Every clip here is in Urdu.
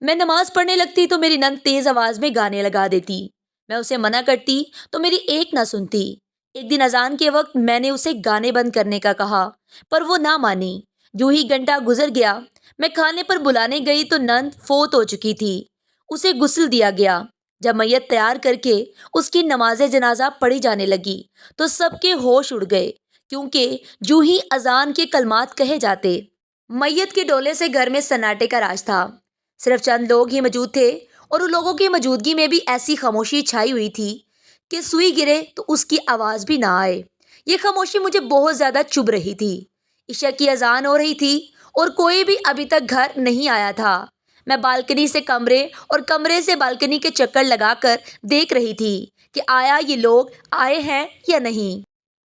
میں نماز پڑھنے لگتی تو میری نند تیز آواز میں گانے لگا دیتی۔ میں اسے منع کرتی تو میری ایک نہ سنتی۔ ایک دن اذان کے وقت میں نے اسے گانے بند کرنے کا کہا، پر وہ نہ مانی۔ جو ہی گھنٹہ گزر گیا، میں کھانے پر بلانے گئی تو نند فوت ہو چکی تھی۔ اسے غسل دیا گیا۔ جب میت تیار کر کے اس کی نماز جنازہ پڑھی جانے لگی تو سب کے ہوش اڑ گئے، کیونکہ جو ہی اذان کے کلمات کہے جاتے، میت کے ڈولے سے گھر میں سناٹے کا راج تھا۔ صرف چند لوگ ہی موجود تھے، اور ان لوگوں کی موجودگی میں بھی ایسی خاموشی چھائی ہوئی تھی کہ سوئی گرے تو اس کی آواز بھی نہ آئے۔ یہ خاموشی مجھے بہت زیادہ چبھ رہی تھی۔ عشاء کی اذان ہو رہی تھی اور کوئی بھی ابھی تک گھر نہیں آیا تھا۔ میں بالکنی سے کمرے اور کمرے سے بالکنی کے چکر لگا کر دیکھ رہی تھی کہ آیا یہ لوگ آئے ہیں یا نہیں۔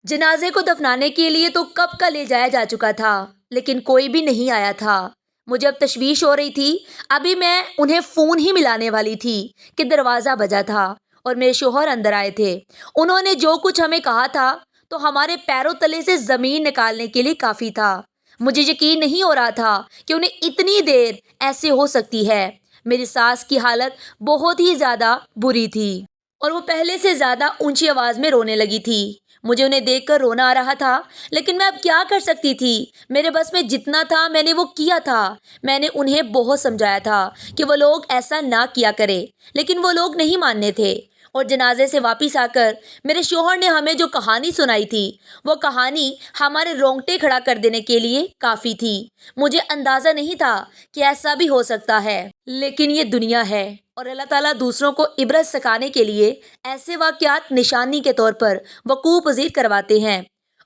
جنازے کو دفنانے کے لیے تو کب کا لے جایا جا چکا تھا، لیکن کوئی بھی نہیں آیا تھا۔ مجھے اب تشویش ہو رہی تھی۔ ابھی میں انہیں فون ہی ملانے والی تھی کہ دروازہ بجا تھا اور میرے شوہر اندر آئے تھے۔ انہوں نے جو کچھ ہمیں کہا تھا تو ہمارے پیروں تلے سے زمین نکالنے کے لیے کافی تھا۔ مجھے یقین نہیں ہو رہا تھا کہ انہیں اتنی دیر ایسے ہو سکتی ہے۔ میری ساس کی حالت بہت ہی زیادہ بری تھی اور وہ پہلے سے زیادہ اونچی آواز میں رونے لگی تھی۔ مجھے انہیں دیکھ کر رونا آ رہا تھا، لیکن میں اب کیا کر سکتی تھی؟ میرے بس میں جتنا تھا میں نے وہ کیا تھا۔ میں نے انہیں بہت سمجھایا تھا کہ وہ لوگ ایسا نہ کیا کرے، لیکن وہ لوگ نہیں ماننے تھے۔ اور جنازے سے واپس آ کر میرے شوہر نے ہمیں جو کہانی سنائی تھی، وہ کہانی ہمارے رونگٹے کھڑا کر دینے کے لیے کافی تھی۔ مجھے اندازہ نہیں تھا کہ ایسا بھی ہو سکتا ہے، لیکن یہ دنیا ہے اور اللہ تعالیٰ دوسروں کو عبرت سکھانے کے لیے ایسے واقعات نشانی کے طور پر وقوع پذیر کرواتے ہیں۔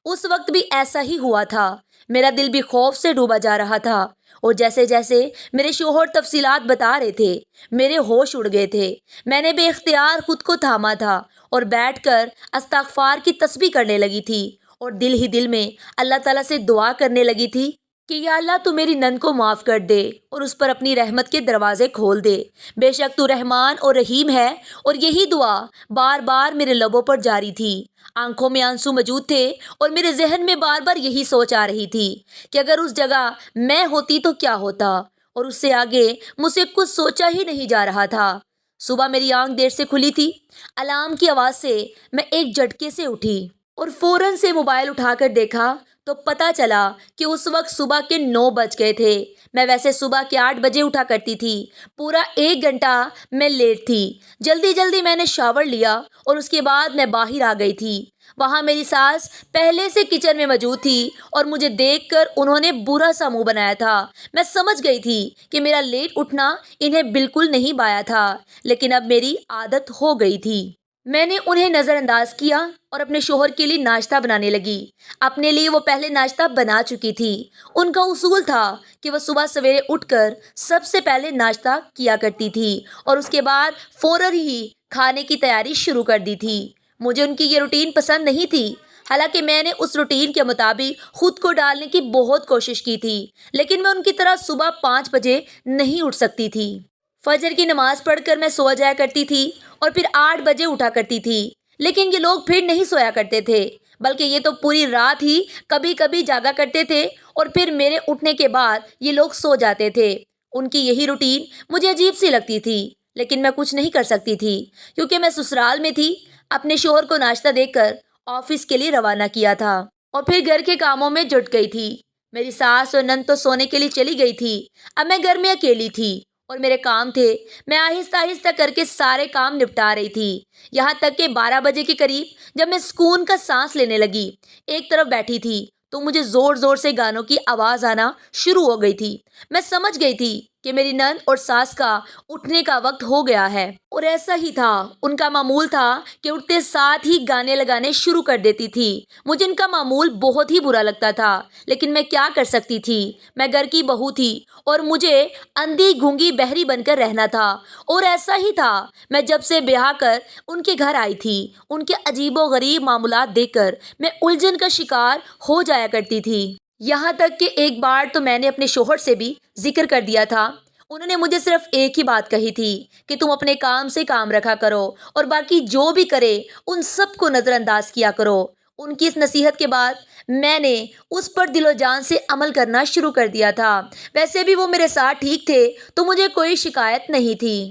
اس وقت بھی ایسا ہی ہوا تھا۔ میرا دل بھی خوف سے ڈوبا جا رہا تھا، اور جیسے جیسے میرے شوہر تفصیلات بتا رہے تھے میرے ہوش اڑ گئے تھے۔ میں نے بے اختیار خود کو تھاما تھا اور بیٹھ کر استغفار کی تسبیح کرنے لگی تھی، اور دل ہی دل میں اللہ تعالیٰ سے دعا کرنے لگی تھی کہ یا اللہ تو میری نند کو معاف کر دے اور اس پر اپنی رحمت کے دروازے کھول دے۔ بے شک تو رحمان اور رحیم ہے۔ اور یہی دعا بار بار میرے لبوں پر جاری تھی۔ آنکھوں میں آنسو موجود تھے اور میرے ذہن میں بار بار یہی سوچ آ رہی تھی کہ اگر اس جگہ میں ہوتی تو کیا ہوتا، اور اس سے آگے مجھ سے کچھ سوچا ہی نہیں جا رہا تھا۔ صبح میری آنکھ دیر سے کھلی تھی۔ الارم کی آواز سے میں ایک جھٹکے سے اٹھی اور فوراً سے موبائل اٹھا کر دیکھا تو پتہ چلا کہ اس وقت صبح کے 9 بج گئے تھے۔ میں ویسے صبح کے 8 بجے اٹھا کرتی تھی۔ پورا 1 گھنٹہ میں لیٹ تھی۔ جلدی جلدی میں نے شاور لیا اور اس کے بعد میں باہر آ گئی تھی۔ وہاں میری ساس پہلے سے کچن میں موجود تھی اور مجھے دیکھ کر انہوں نے برا سا منہ بنایا تھا۔ میں سمجھ گئی تھی کہ میرا لیٹ اٹھنا انہیں بالکل نہیں بھایا تھا، لیکن اب میری عادت ہو گئی تھی۔ میں نے انہیں نظر انداز کیا اور اپنے شوہر کے لیے ناشتہ بنانے لگی۔ اپنے لیے وہ پہلے ناشتہ بنا چکی تھی۔ ان کا اصول تھا کہ وہ صبح سویرے اٹھ کر سب سے پہلے ناشتہ کیا کرتی تھی اور اس کے بعد فوراً ہی کھانے کی تیاری شروع کر دی تھی۔ مجھے ان کی یہ روٹین پسند نہیں تھی، حالانکہ میں نے اس روٹین کے مطابق خود کو ڈالنے کی بہت کوشش کی تھی، لیکن میں ان کی طرح صبح 5 بجے نہیں اٹھ سکتی تھی۔ فجر کی نماز پڑھ کر میں سو جایا کرتی تھی اور پھر 8 بجے اٹھا کرتی تھی، لیکن یہ لوگ پھر نہیں سویا کرتے تھے، بلکہ یہ تو پوری رات ہی کبھی کبھی جاگا کرتے تھے اور پھر میرے اٹھنے کے بعد یہ لوگ سو جاتے تھے۔ ان کی یہی روٹین مجھے عجیب سی لگتی تھی، لیکن میں کچھ نہیں کر سکتی تھی کیونکہ میں سسرال میں تھی۔ اپنے شوہر کو ناشتہ دے کر آفس کے لیے روانہ کیا تھا اور پھر گھر کے کاموں میں جٹ گئی تھی۔ میری ساس اور نند تو سونے کے لیے چلی گئی تھی۔ اب میں گھر میں اکیلی تھی اور میرے کام تھے۔ میں آہستہ آہستہ کر کے سارے کام نپٹا رہی تھی، یہاں تک کہ 12 بجے کے قریب جب میں سکون کا سانس لینے لگی، ایک طرف بیٹھی تھی تو مجھے زور زور سے گانوں کی آواز آنا شروع ہو گئی تھی۔ میں سمجھ گئی تھی کہ میری نند اور ساس کا اٹھنے کا وقت ہو گیا ہے، اور ایسا ہی تھا۔ ان کا معمول تھا کہ اٹھتے ساتھ ہی گانے لگانے شروع کر دیتی تھی۔ مجھے ان کا معمول بہت ہی برا لگتا تھا، لیکن میں کیا کر سکتی تھی؟ میں گھر کی بہو تھی اور مجھے اندھی گونگی بہری بن کر رہنا تھا، اور ایسا ہی تھا۔ میں جب سے بیاہ کر ان کے گھر آئی تھی، ان کے عجیب و غریب معمولات دیکھ کر میں الجھن کا شکار ہو جایا کرتی تھی۔ یہاں تک کہ ایک بار تو میں نے اپنے شوہر سے بھی ذکر کر دیا تھا۔ انہوں نے مجھے صرف ایک ہی بات کہی تھی کہ تم اپنے کام سے کام رکھا کرو اور باقی جو بھی کرے ان سب کو نظر انداز کیا کرو۔ ان کی اس نصیحت کے بعد میں نے اس پر دل و جان سے عمل کرنا شروع کر دیا تھا۔ ویسے بھی وہ میرے ساتھ ٹھیک تھے تو مجھے کوئی شکایت نہیں تھی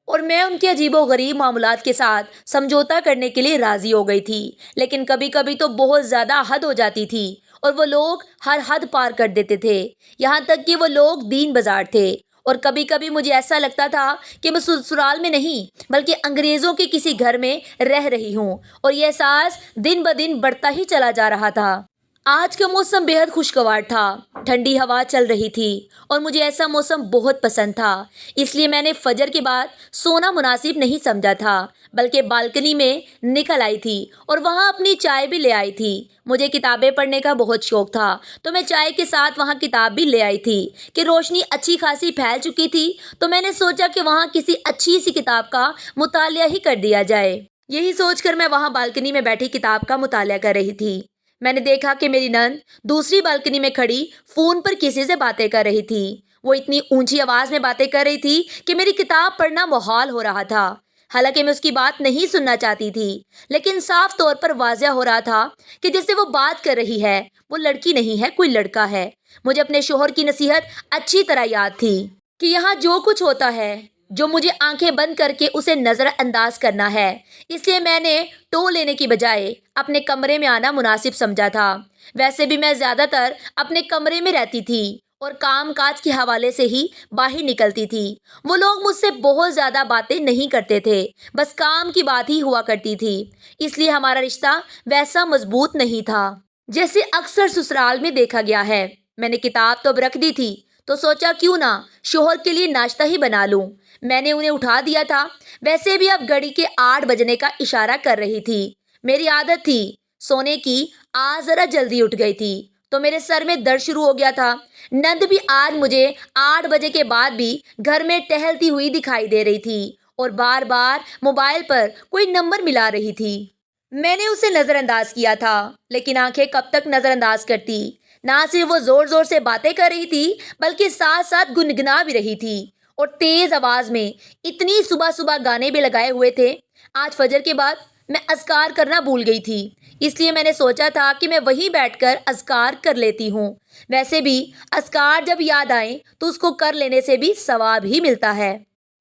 اور میں ان کے عجیب و غریب معاملات کے ساتھ سمجھوتا کرنے کے لیے راضی ہو گئی تھی، لیکن کبھی کبھی تو بہت زیادہ حد ہو جاتی تھی اور وہ لوگ ہر حد پار کر دیتے تھے، یہاں تک کہ وہ لوگ دین بازار تھے اور کبھی کبھی مجھے ایسا لگتا تھا کہ میں سسرال میں نہیں بلکہ انگریزوں کے کسی گھر میں رہ رہی ہوں، اور یہ احساس دن بدن بڑھتا ہی چلا جا رہا تھا۔ آج کا موسم بے حد خوشگوار تھا، ٹھنڈی ہوا چل رہی تھی اور مجھے ایسا موسم بہت پسند تھا، اس لیے میں نے فجر کے بعد سونا مناسب نہیں سمجھا تھا بلکہ بالکنی میں نکل آئی تھی اور وہاں اپنی چائے بھی لے آئی تھی۔ مجھے کتابیں پڑھنے کا بہت شوق تھا تو میں چائے کے ساتھ وہاں کتاب بھی لے آئی تھی کہ روشنی اچھی خاصی پھیل چکی تھی تو میں نے سوچا کہ وہاں کسی اچھی سی کتاب کا مطالعہ ہی کر دیا جائے۔ یہی سوچ کر میں وہاں بالکنی میں بیٹھی کتاب کا مطالعہ کر رہی تھی۔ میں نے دیکھا کہ میری نند دوسری بالکنی میں کھڑی فون پر کسی سے باتیں کر رہی تھی۔ وہ اتنی اونچی آواز میں باتیں کر رہی تھی کہ میری کتاب پڑھنا محال ہو رہا تھا، حالانکہ میں اس کی بات نہیں سننا چاہتی تھی، لیکن صاف طور پر واضح ہو رہا تھا کہ جس سے وہ بات کر رہی ہے وہ لڑکی نہیں ہے، کوئی لڑکا ہے۔ مجھے اپنے شوہر کی نصیحت اچھی طرح یاد تھی کہ یہاں جو کچھ ہوتا ہے جو مجھے آنکھیں بند کر کے اسے نظر انداز کرنا ہے، اس لیے میں نے ٹو لینے کی بجائے اپنے کمرے میں آنا مناسب سمجھا تھا۔ ویسے بھی میں زیادہ تر اپنے کمرے میں رہتی تھی اور کام کاج کے حوالے سے ہی باہر نکلتی تھی۔ وہ لوگ مجھ سے بہت زیادہ باتیں نہیں کرتے تھے، بس کام کی بات ہی ہوا کرتی تھی، اس لیے ہمارا رشتہ ویسا مضبوط نہیں تھا جیسے اکثر سسرال میں دیکھا گیا ہے۔ میں نے کتاب تو اب رکھ دی تھی تو سوچا کیوں نہ شوہر کے لیے ناشتہ ہی بنا لوں۔ میں نے انہیں اٹھا دیا تھا، ویسے بھی اب گھڑی کے 8 بجنے کا اشارہ کر رہی تھی۔ میری عادت تھی سونے کی، آج ذرا جلدی اٹھ گئی تھی تو میرے سر میں درد شروع ہو گیا تھا۔ نند بھی آج مجھے 8 بجے کے بعد بھی گھر میں ٹہلتی ہوئی دکھائی دے رہی تھی اور بار بار موبائل پر کوئی نمبر ملا رہی تھی۔ میں نے اسے نظر انداز کیا تھا، لیکن آنکھیں کب تک نظر انداز کرتی؟ نہ صرف وہ زور زور سے باتیں کر رہی تھی بلکہ ساتھ ساتھ گنگنا بھی رہی تھی اور تیز آواز میں اتنی صبح صبح گانے بھی لگائے ہوئے تھے۔ آج فجر کے بعد میں اذکار کرنا بھول گئی تھی، اس لیے میں نے سوچا تھا کہ میں وہیں بیٹھ کر اذکار کر لیتی ہوں۔ ویسے بھی اذکار جب یاد آئیں تو اس کو کر لینے سے بھی ثواب ہی ملتا ہے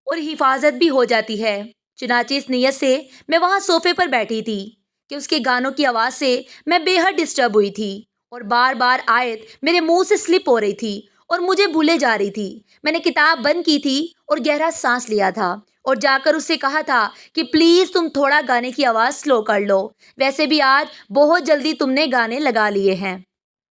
اور حفاظت بھی ہو جاتی ہے۔ چنانچہ اس نیت سے میں وہاں صوفے پر بیٹھی تھی کہ اس کے گانوں کی آواز سے میں بے حد ڈسٹرب ہوئی تھی اور بار بار آیت میرے منہ سے سلپ ہو رہی تھی اور مجھے بھولے جا رہی تھی۔ میں نے کتاب بند کی تھی اور گہرا سانس لیا تھا اور جا کر اس سے کہا تھا کہ پلیز تم تھوڑا گانے کی آواز سلو کر لو، ویسے بھی آج بہت جلدی تم نے گانے لگا لیے ہیں۔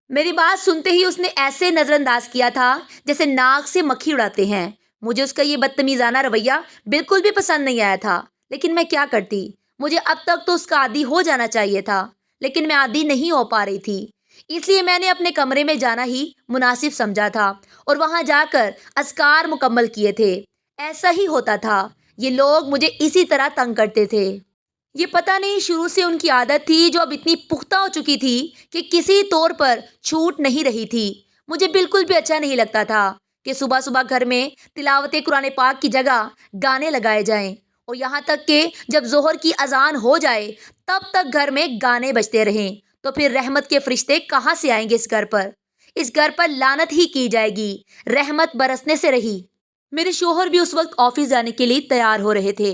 میری بات سنتے ہی اس نے ایسے نظر انداز کیا تھا جیسے ناک سے مکھی اڑاتے ہیں۔ مجھے اس کا یہ بدتمیزانہ رویہ بالکل بھی پسند نہیں آیا تھا، لیکن میں کیا کرتی؟ مجھے اب تک تو اس کا عادی ہو جانا چاہیے تھا، لیکن میں عادی نہیں ہو پا رہی تھی، اس لیے میں نے اپنے کمرے میں جانا ہی مناسب سمجھا تھا اور وہاں جا کر اذکار مکمل کیے تھے۔ ایسا ہی ہوتا تھا، یہ لوگ مجھے اسی طرح تنگ کرتے تھے۔ یہ پتہ نہیں شروع سے ان کی عادت تھی جو اب اتنی پختہ ہو چکی تھی کہ کسی طور پر چھوٹ نہیں رہی تھی۔ مجھے بالکل بھی اچھا نہیں لگتا تھا کہ صبح صبح گھر میں تلاوت قرآن پاک کی جگہ گانے لگائے جائیں اور یہاں تک کہ جب ظہر کی اذان ہو جائے تب تک گھر میں گانے بجتے رہیں، تو پھر رحمت کے فرشتے کہاں سے آئیں گے اس گھر پر؟ اس گھر پر لعنت ہی کی جائے گی، رحمت برسنے سے رہی۔ میرے شوہر بھی اس وقت آفس جانے کے لیے تیار ہو رہے تھے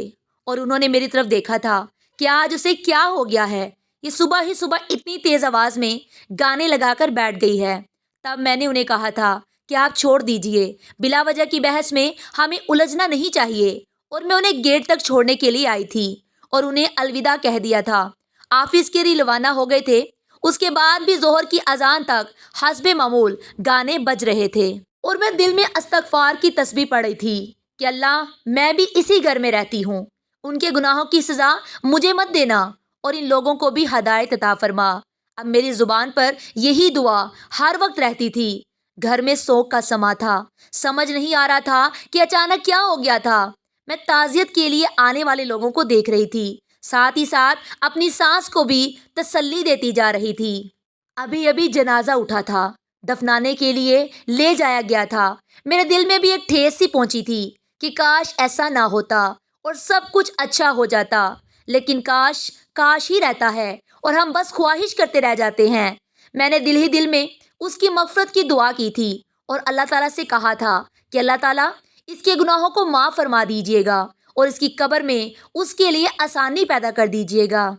اور انہوں نے میری طرف دیکھا تھا کہ آج اسے کیا ہو گیا ہے، یہ صبح ہی صبح اتنی تیز آواز میں گانے لگا کر بیٹھ گئی ہے۔ تب میں نے انہیں کہا تھا کہ آپ چھوڑ دیجئے، بلا وجہ کی بحث میں ہمیں الجھنا نہیں چاہیے، اور میں انہیں گیٹ تک چھوڑنے کے لیے آئی تھی اور انہیں الوداع کہہ دیا تھا۔ آفس کے لیے روانہ ہو گئے تھے۔ اس کے بعد بھی ظہر کی اذان تک حسب معمول گانے بج رہے تھے اور میں دل میں استغفار کی تسبیح پڑھ رہی تھی کہ اللہ، میں بھی اسی گھر میں رہتی ہوں، ان کے گناہوں کی سزا مجھے مت دینا اور ان لوگوں کو بھی ہدایت عطا فرما۔ اب میری زبان پر یہی دعا ہر وقت رہتی تھی۔ گھر میں سوگ کا سما تھا، سمجھ نہیں آ رہا تھا کہ اچانک کیا ہو گیا تھا۔ میں تعزیت کے لیے آنے والے لوگوں کو دیکھ رہی تھی، ساتھ ہی ساتھ اپنی سانس کو بھی تسلی دیتی جا رہی تھی۔ ابھی ابھی جنازہ اٹھا تھا، دفنانے کے لیے لے جایا گیا تھا۔ میرے دل میں بھی ایک ٹھیس سی پہنچی تھی کہ کاش ایسا نہ ہوتا اور سب کچھ اچھا ہو جاتا، لیکن کاش ہی رہتا ہے اور ہم بس خواہش کرتے رہ جاتے ہیں۔ میں نے دل ہی دل میں اس کی مغفرت کی دعا کی تھی اور اللہ تعالیٰ سے کہا تھا کہ اللہ تعالیٰ اس کے گناہوں کو معاف فرما دیجیے گا اور اس کی قبر میں اس کے لیے آسانی پیدا کر دیجیے گا۔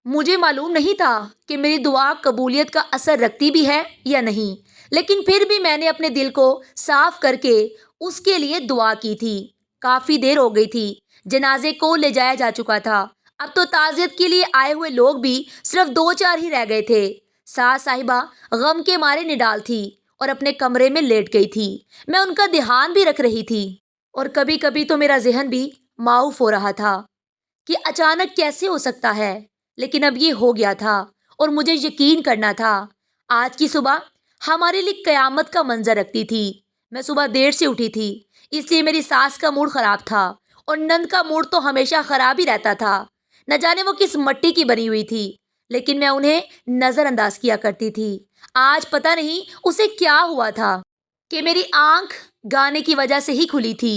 مجھے معلوم نہیں تھا کہ میری دعا قبولیت کا اثر رکھتی بھی ہے یا نہیں، لیکن پھر بھی میں نے اپنے دل کو صاف کر کے اس کے لیے دعا کی تھی۔ کافی دیر ہو گئی تھی، جنازے کو لے جایا جا چکا تھا۔ اب تو تعزیت کے لیے آئے ہوئے لوگ بھی صرف 2-4 ہی رہ گئے تھے۔ ساس صاحبہ غم کے مارے نڈال تھی اور اپنے کمرے میں لیٹ گئی تھی۔ میں ان کا دھیان بھی رکھ رہی تھی اور کبھی کبھی تو میرا ذہن بھی معاف ہو رہا تھا کہ اچانک کیسے ہو سکتا ہے، لیکن اب یہ ہو گیا تھا اور مجھے یقین کرنا تھا۔ آج کی صبح ہمارے لیے قیامت کا منظر رکھتی تھی۔ میں صبح دیر سے اٹھی تھی، اس لیے میری ساس کا موڈ خراب تھا اور نند کا موڈ تو ہمیشہ خراب ہی رہتا تھا۔ نہ جانے وہ کس مٹی کی بنی ہوئی تھی، لیکن میں انہیں نظر انداز کیا کرتی تھی۔ آج پتہ نہیں اسے کیا ہوا تھا کہ میری آنکھ گانے کی وجہ سے ہی کھلی تھی،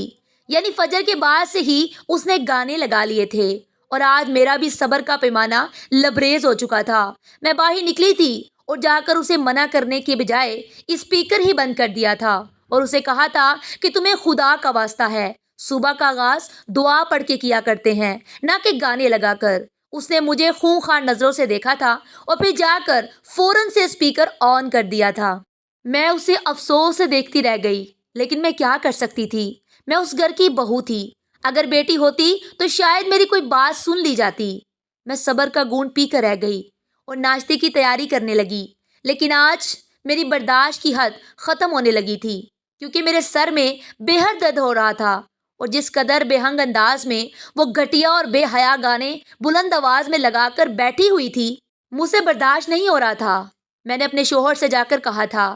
یعنی فجر کے بعد سے ہی اس نے گانے لگا لیے تھے اور آج میرا بھی صبر کا پیمانہ لبریز ہو چکا تھا۔ میں باہر نکلی تھی اور جا کر اسے منع کرنے کے بجائے اسپیکر ہی بند کر دیا تھا اور اسے کہا تھا کہ تمہیں خدا کا واسطہ ہے، صبح کا آغاز دعا پڑھ کے کیا کرتے ہیں، نہ کہ گانے لگا کر۔ اس نے مجھے خونخوار نظروں سے دیکھا تھا اور پھر جا کر فوراً سے اسپیکر آن کر دیا تھا۔ میں اسے افسوس سے دیکھتی رہ گئی، لیکن میں کیا کر سکتی تھی؟ میں اس گھر کی بہو تھی۔ اگر بیٹی ہوتی تو شاید میری کوئی بات سن لی جاتی۔ میں صبر کا گھونٹ پی کر رہ گئی اور ناشتے کی تیاری کرنے لگی، لیکن آج میری برداشت کی حد ختم ہونے لگی تھی، کیونکہ میرے سر میں بے حد درد ہو رہا تھا اور جس قدر بے ہنگ انداز میں وہ گھٹیا اور بے حیا گانے بلند آواز میں لگا کر بیٹھی ہوئی تھی، مجھ سے برداشت نہیں ہو رہا تھا۔ میں نے اپنے شوہر سے جا کر کہا تھا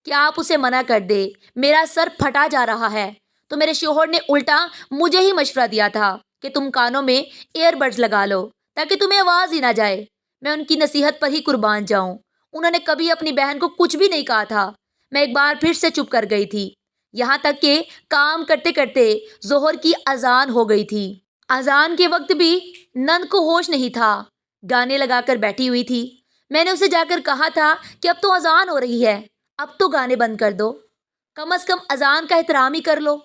کہ آپ اسے منع کر دے، میرا سر پھٹا جا رہا ہے۔ تو میرے شوہر نے الٹا مجھے ہی مشورہ دیا تھا کہ تم کانوں میں ایئر بڈز لگا لو تاکہ تمہیں آواز ہی نہ جائے۔ میں ان کی نصیحت پر ہی قربان جاؤں، انہوں نے کبھی اپنی بہن کو کچھ بھی نہیں کہا تھا۔ میں ایک بار پھر سے چپ کر گئی تھی، یہاں تک کہ کام کرتے کرتے ظہر کی اذان ہو گئی تھی۔ اذان کے وقت بھی نند کو ہوش نہیں تھا، گانے لگا کر بیٹھی ہوئی تھی۔ میں نے اسے جا کر کہا تھا کہ اب تو اذان ہو رہی ہے، اب تو گانے بند کر دو، کم از کم اذان کا احترام ہی کر لو۔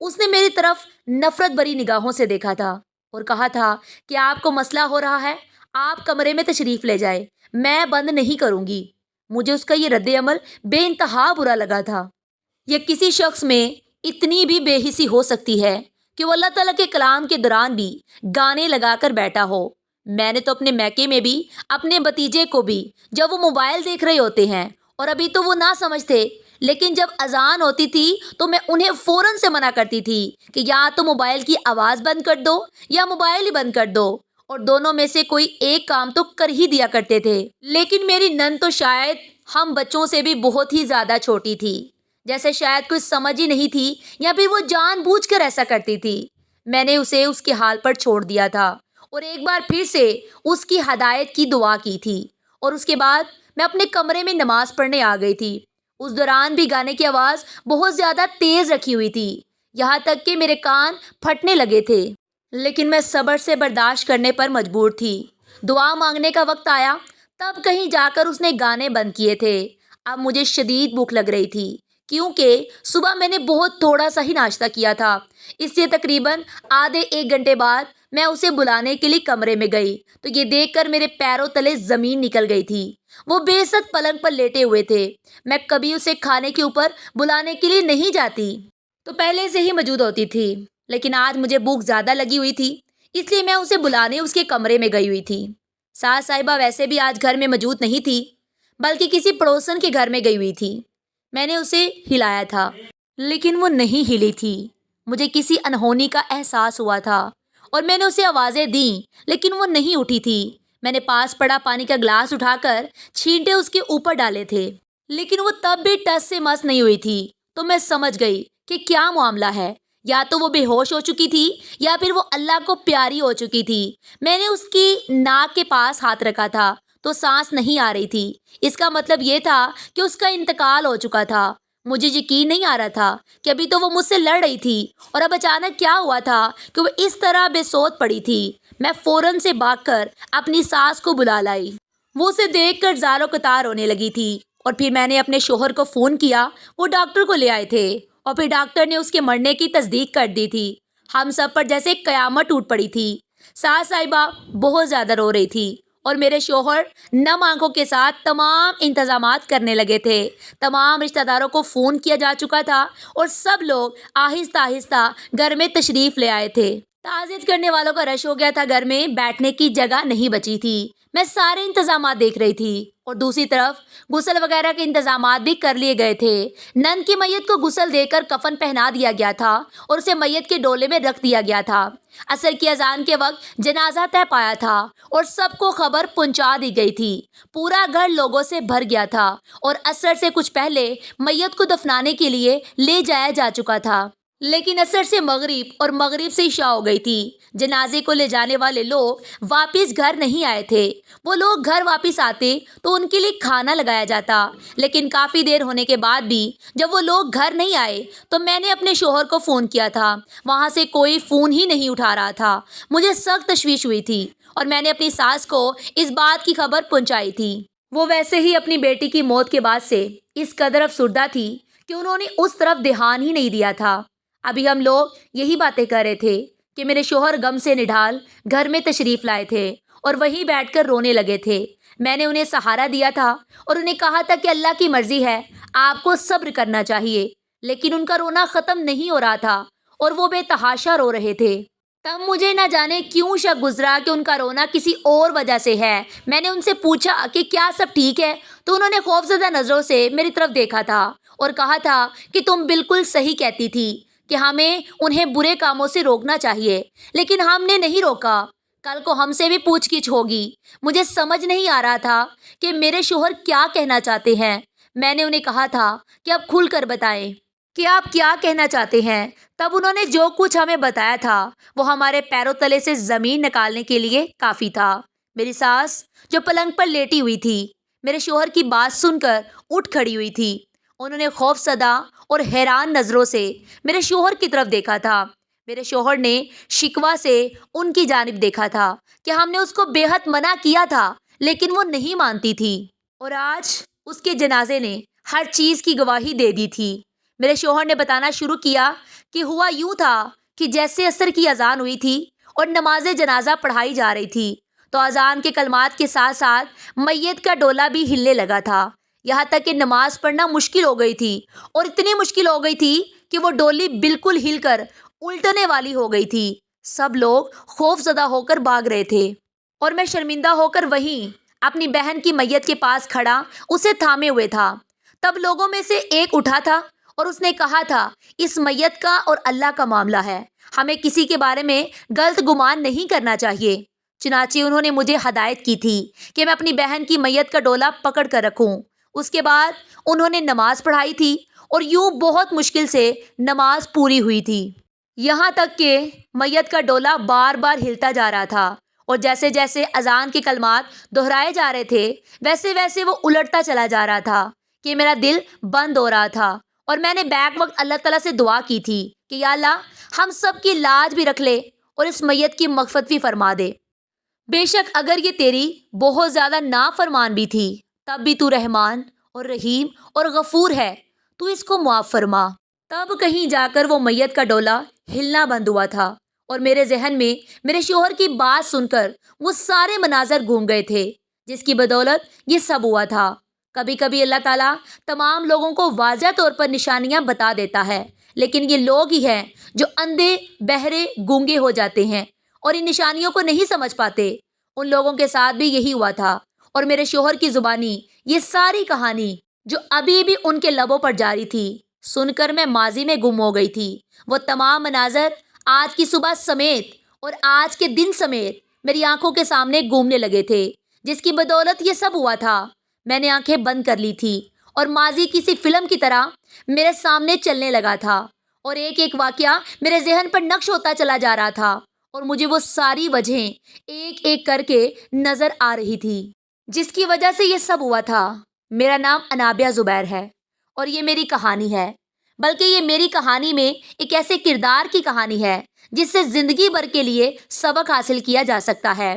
اس نے میری طرف نفرت بھری نگاہوں سے دیکھا تھا اور کہا تھا کہ آپ کو مسئلہ ہو رہا ہے، آپ کمرے میں تشریف لے جائے، میں بند نہیں کروں گی۔ مجھے اس کا یہ رد عمل بے انتہا برا لگا تھا۔ یہ کسی شخص میں اتنی بھی بے حسی ہو سکتی ہے کہ وہ اللہ تعالیٰ کے کلام کے دوران بھی گانے لگا کر بیٹھا ہو۔ میں نے تو اپنے میکے میں بھی اپنے بھتیجے کو بھی، جب وہ موبائل دیکھ رہے ہوتے ہیں اور ابھی تو وہ نہ سمجھتے، لیکن جب اذان ہوتی تھی تو میں انہیں فوراً سے منع کرتی تھی کہ یا تو موبائل کی آواز بند کر دو یا موبائل ہی بند کر دو، اور دونوں میں سے کوئی ایک کام تو کر ہی دیا کرتے تھے۔ لیکن میری نند تو شاید ہم بچوں سے بھی بہت ہی زیادہ چھوٹی تھی، جیسے شاید کچھ سمجھ ہی نہیں تھی یا پھر وہ جان بوجھ کر ایسا کرتی تھی۔ میں نے اسے اس کے حال پر چھوڑ دیا تھا اور ایک بار پھر سے اس کی ہدایت کی دعا کی تھی، اور اس کے بعد میں اپنے کمرے میں نماز پڑھنے آ گئی تھی۔ اس دوران بھی گانے کی آواز بہت زیادہ تیز رکھی ہوئی تھی، یہاں تک کہ میرے کان پھٹنے لگے تھے، لیکن میں صبر سے برداشت کرنے پر مجبور تھی۔ دعا مانگنے کا وقت آیا، تب کہیں جا کر اس نے گانے بند کیے تھے۔ اب مجھے شدید بھوک لگ رہی تھی، کیونکہ صبح میں نے بہت تھوڑا سا ہی ناشتہ کیا تھا، اس لیے تقریباً آدھے ایک گھنٹے بعد میں اسے بلانے کے لیے کمرے میں گئی تو یہ دیکھ کر میرے پیروں تلے زمین نکل گئی تھی۔ وہ بے عزت پلنگ پر لیٹے ہوئے تھے۔ میں کبھی اسے کھانے کے اوپر بلانے کے لیے نہیں جاتی تو پہلے سے ہی موجود ہوتی تھی، لیکن آج مجھے بھوک زیادہ لگی ہوئی تھی، اس لیے میں اسے بلانے اس کے کمرے میں گئی ہوئی تھی۔ ساس صاحبہ ویسے بھی آج گھر میں موجود نہیں تھی، بلکہ کسی پڑوسن کے گھر میں گئی ہوئی تھی۔ میں نے اسے ہلایا تھا، لیکن وہ نہیں ہلی تھی۔ مجھے کسی انہونی کا احساس ہوا تھا اور میں نے اسے آوازیں دیں، لیکن وہ نہیں اٹھی تھی۔ میں نے پاس پڑا پانی کا گلاس اٹھا کر چھینٹے اس کے اوپر ڈالے تھے، لیکن وہ تب بھی ٹس سے مس نہیں ہوئی تھی۔ تو میں سمجھ گئی کہ کیا معاملہ ہے، یا تو وہ بے ہوش ہو چکی تھی یا پھر وہ اللہ کو پیاری ہو چکی تھی۔ میں نے اس کی ناک کے پاس ہاتھ رکھا تھا تو سانس نہیں آ رہی تھی، اس کا مطلب یہ تھا کہ اس کا انتقال ہو چکا تھا۔ مجھے یقین نہیں آ رہا تھا کہ ابھی تو وہ مجھ سے لڑ رہی تھی اور اب اچانک کیا ہوا تھا کہ وہ اس طرح بے سوت پڑی تھی۔ میں فوراً سے بھاگ کر اپنی ساس کو بلا لائی وہ اسے دیکھ کر زاروں قطار رونے لگی تھی اور پھر میں نے اپنے شوہر کو فون کیا. وہ ڈاکٹر کو لے آئے تھے اور پھر ڈاکٹر نے اس کے مرنے کی تصدیق کر دی تھی. ہم سب پر جیسے قیامت ٹوٹ پڑی تھی. ساس صاحبہ بہت زیادہ رو رہی تھی اور میرے شوہر نم آنکھوں کے ساتھ تمام انتظامات کرنے لگے تھے. تمام رشتہ داروں کو فون کیا جا چکا تھا اور سب لوگ آہستہ آہستہ گھر میں تشریف لے آئے تھے. تعزیت کرنے والوں کا رش ہو گیا تھا. گھر میں بیٹھنے کی جگہ نہیں بچی تھی. میں سارے انتظامات دیکھ رہی تھی اور دوسری طرف غسل وغیرہ کے انتظامات بھی کر لیے گئے تھے. نند کی میت کو غسل دے کر کفن پہنا دیا گیا تھا اور اسے میت کے ڈولے میں رکھ دیا گیا تھا. عصر کی اذان کے وقت جنازہ طے پایا تھا اور سب کو خبر پہنچا دی گئی تھی. پورا گھر لوگوں سے بھر گیا تھا اور عصر سے کچھ پہلے میت کو دفنانے کے لیے لے جایا جا چکا تھا. لیکن عصر سے مغرب اور مغرب سے عشاء ہو گئی تھی. جنازے کو لے جانے والے لوگ واپس گھر نہیں آئے تھے. وہ لوگ گھر واپس آتے تو ان کے لیے کھانا لگایا جاتا. لیکن کافی دیر ہونے کے بعد بھی جب وہ لوگ گھر نہیں آئے تو میں نے اپنے شوہر کو فون کیا تھا. وہاں سے کوئی فون ہی نہیں اٹھا رہا تھا. مجھے سخت تشویش ہوئی تھی اور میں نے اپنی ساس کو اس بات کی خبر پہنچائی تھی. وہ ویسے ہی اپنی بیٹی کی موت کے بعد سے اس قدر افسردہ تھی کہ انہوں نے اس طرف دھیان ہی نہیں دیا تھا. ابھی ہم لوگ یہی باتیں کر رہے تھے کہ میرے شوہر غم سے نڈھال گھر میں تشریف لائے تھے اور وہیں بیٹھ کر رونے لگے تھے. میں نے انہیں سہارا دیا تھا اور انہیں کہا تھا کہ اللہ کی مرضی ہے, آپ کو صبر کرنا چاہیے. لیکن ان کا رونا ختم نہیں ہو رہا تھا اور وہ بے تحاشا رو رہے تھے. تب مجھے نہ جانے کیوں شک گزرا کہ ان کا رونا کسی اور وجہ سے ہے. میں نے ان سے پوچھا کہ کیا سب ٹھیک ہے تو انہوں نے خوفزدہ نظروں سے میری طرف دیکھا تھا اور کہا تھا کہ تم بالکل صحیح کہتی تھی کہ ہمیں انہیں برے کاموں سے روکنا چاہیے, لیکن ہم نے نہیں روکا. کل کو ہم سے بھی پوچھ گچھ ہوگی. مجھے سمجھ نہیں آ رہا تھا کہ میرے شوہر کیا کہنا چاہتے ہیں. میں نے انہیں کہا تھا کہ اب کھل کر بتائیں کہ آپ کیا کہنا چاہتے ہیں. تب انہوں نے جو کچھ ہمیں بتایا تھا وہ ہمارے پیروں تلے سے زمین نکالنے کے لیے کافی تھا. میری ساس جو پلنگ پر لیٹی ہوئی تھی میرے شوہر کی بات سن کر اٹھ کھڑی ہوئی تھی. انہوں نے خوف زدہ اور حیران نظروں سے میرے شوہر کی طرف دیکھا تھا. میرے شوہر نے شکوہ سے ان کی جانب دیکھا تھا کہ ہم نے اس کو بے حد منع کیا تھا لیکن وہ نہیں مانتی تھی اور آج اس کے جنازے نے ہر چیز کی گواہی دے دی تھی. میرے شوہر نے بتانا شروع کیا کہ ہوا یوں تھا کہ جیسے عصر کی اذان ہوئی تھی اور نماز جنازہ پڑھائی جا رہی تھی تو اذان کے کلمات کے ساتھ ساتھ میت کا ڈولا بھی ہلنے لگا تھا. یہاں تک کہ نماز پڑھنا مشکل ہو گئی تھی اور اتنی مشکل ہو گئی تھی کہ وہ ڈولی بالکل ہل کر الٹنے والی ہو گئی تھی. سب لوگ خوف زدہ ہو کر بھاگ رہے تھے اور میں شرمندہ ہو کر وہیں اپنی بہن کی میت کے پاس کھڑا اسے تھامے ہوئے تھا. تب لوگوں میں سے ایک اٹھا تھا اور اس نے کہا تھا, اس میت کا اور اللہ کا معاملہ ہے, ہمیں کسی کے بارے میں غلط گمان نہیں کرنا چاہیے. چنانچہ انہوں نے مجھے ہدایت کی تھی کہ میں اپنی بہن کی میت کا ڈولا پکڑ کر رکھوں. اس کے بعد انہوں نے نماز پڑھائی تھی اور یوں بہت مشکل سے نماز پوری ہوئی تھی. یہاں تک کہ میت کا ڈولا بار بار ہلتا جا رہا تھا اور جیسے جیسے اذان کے کلمات دہرائے جا رہے تھے ویسے ویسے وہ الٹتا چلا جا رہا تھا کہ میرا دل بند ہو رہا تھا. اور میں نے بیک وقت اللہ تعالیٰ سے دعا کی تھی کہ یا اللہ ہم سب کی لاج بھی رکھ لے اور اس میت کی مغفرت بھی فرما دے. بے شک اگر یہ تیری بہت زیادہ نافرمان بھی تھی تب بھی تو رحمان اور رحیم اور غفور ہے, تو اس کو معاف فرما. تب کہیں جا کر وہ میت کا ڈولا ہلنا بند ہوا تھا اور میرے ذہن میں میرے شوہر کی بات سن کر وہ سارے مناظر گھوم گئے تھے جس کی بدولت یہ سب ہوا تھا. کبھی کبھی اللہ تعالیٰ تمام لوگوں کو واضح طور پر نشانیاں بتا دیتا ہے, لیکن یہ لوگ ہی ہیں جو اندھے بہرے گونگے ہو جاتے ہیں اور ان نشانیوں کو نہیں سمجھ پاتے. ان لوگوں کے ساتھ بھی یہی ہوا تھا اور میرے شوہر کی زبانی یہ ساری کہانی جو ابھی بھی ان کے لبوں پر جاری تھی سن کر میں ماضی میں گم ہو گئی تھی. وہ تمام مناظر آج کی صبح سمیت اور آج کے دن سمیت میری آنکھوں کے سامنے گھومنے لگے تھے جس کی بدولت یہ سب ہوا تھا. میں نے آنکھیں بند کر لی تھی اور ماضی کسی فلم کی طرح میرے سامنے چلنے لگا تھا اور ایک ایک واقعہ میرے ذہن پر نقش ہوتا چلا جا رہا تھا اور مجھے وہ ساری وجہیں ایک ایک کر کے نظر آ رہی تھی جس کی وجہ سے یہ سب ہوا تھا. میرا نام انابیہ زبیر ہے اور یہ میری کہانی ہے, بلکہ یہ میری کہانی میں ایک ایسے کردار کی کہانی ہے جس سے زندگی بھر کے لیے سبق حاصل کیا جا سکتا ہے.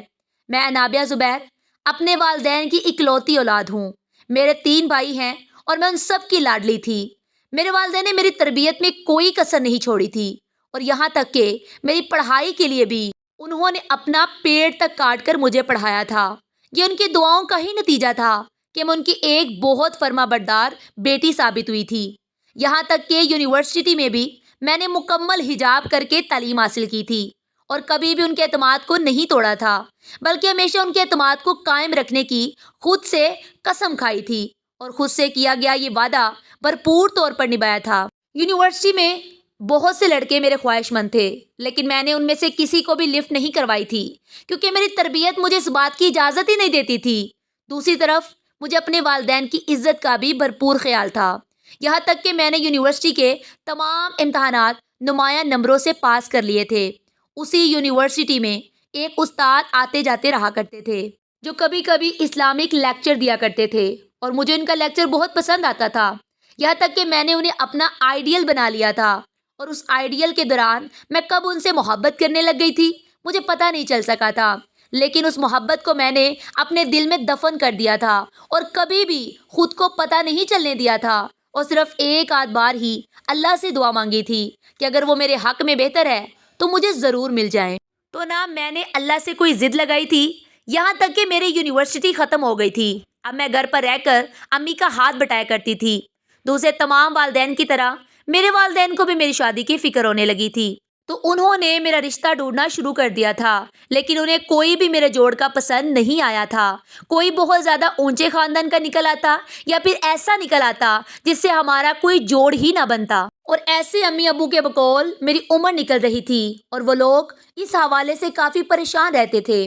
میں انابیہ زبیر اپنے والدین کی اکلوتی اولاد ہوں۔ میرے 3 بھائی ہیں اور میں ان سب کی لاڈلی تھی۔ میرے والدین نے میری تربیت میں کوئی کسر نہیں چھوڑی تھی اور یہاں تک کہ میری پڑھائی کے لیے بھی انہوں نے اپنا پیڑ تک کاٹ کر مجھے پڑھایا تھا۔ یہ ان کی دعاؤں کا ہی نتیجہ تھا کہ میں ان کی ایک بہت فرما بردار بیٹی ثابت ہوئی تھی۔ یہاں تک کہ یونیورسٹی میں بھی میں نے مکمل حجاب کر کے تعلیم حاصل کی تھی اور کبھی بھی ان کے اعتماد کو نہیں توڑا تھا، بلکہ ہمیشہ ان کے اعتماد کو قائم رکھنے کی خود سے قسم کھائی تھی اور خود سے کیا گیا یہ وعدہ بھرپور طور پر نبھایا تھا۔ یونیورسٹی میں بہت سے لڑکے میرے خواہش مند تھے، لیکن میں نے ان میں سے کسی کو بھی لفٹ نہیں کروائی تھی کیونکہ میری تربیت مجھے اس بات کی اجازت ہی نہیں دیتی تھی۔ دوسری طرف مجھے اپنے والدین کی عزت کا بھی بھرپور خیال تھا، یہاں تک کہ میں نے یونیورسٹی کے تمام امتحانات نمایاں نمبروں سے پاس کر لیے تھے۔ اسی یونیورسٹی میں ایک استاد آتے جاتے رہا کرتے تھے جو کبھی کبھی اسلامک لیکچر دیا کرتے تھے اور مجھے ان کا لیکچر بہت پسند آتا تھا، یہاں تک کہ میں نے انہیں اپنا آئیڈیل بنا لیا تھا اور اس آئیڈیل کے دوران میں کب ان سے محبت کرنے لگ گئی تھی مجھے پتہ نہیں چل سکا تھا، لیکن اس محبت کو میں نے اپنے دل میں دفن کر دیا تھا اور کبھی بھی خود کو پتہ نہیں چلنے دیا تھا اور صرف ایک آدھ بار ہی اللہ سے دعا مانگی تھی کہ اگر وہ میرے حق میں بہتر ہے تو مجھے ضرور مل جائیں۔ تو نہ میں نے اللہ سے کوئی ضد لگائی تھی، یہاں تک کہ میری یونیورسٹی ختم ہو گئی تھی۔ اب میں گھر پر رہ کر امی کا ہاتھ بٹایا کرتی تھی۔ دوسرے تمام والدین کی طرح میرے والدین کو بھی میری شادی کی فکر ہونے لگی تھی، تو انہوں نے میرا رشتہ ڈھونڈنا شروع کر دیا تھا، لیکن انہیں کوئی بھی میرے جوڑ کا پسند نہیں آیا تھا۔ کوئی بہت زیادہ اونچے خاندان کا نکل آتا یا پھر ایسا نکل آتا جس سے ہمارا کوئی جوڑ ہی نہ بنتا، اور ایسے امی ابو کے بقول میری عمر نکل رہی تھی اور وہ لوگ اس حوالے سے کافی پریشان رہتے تھے۔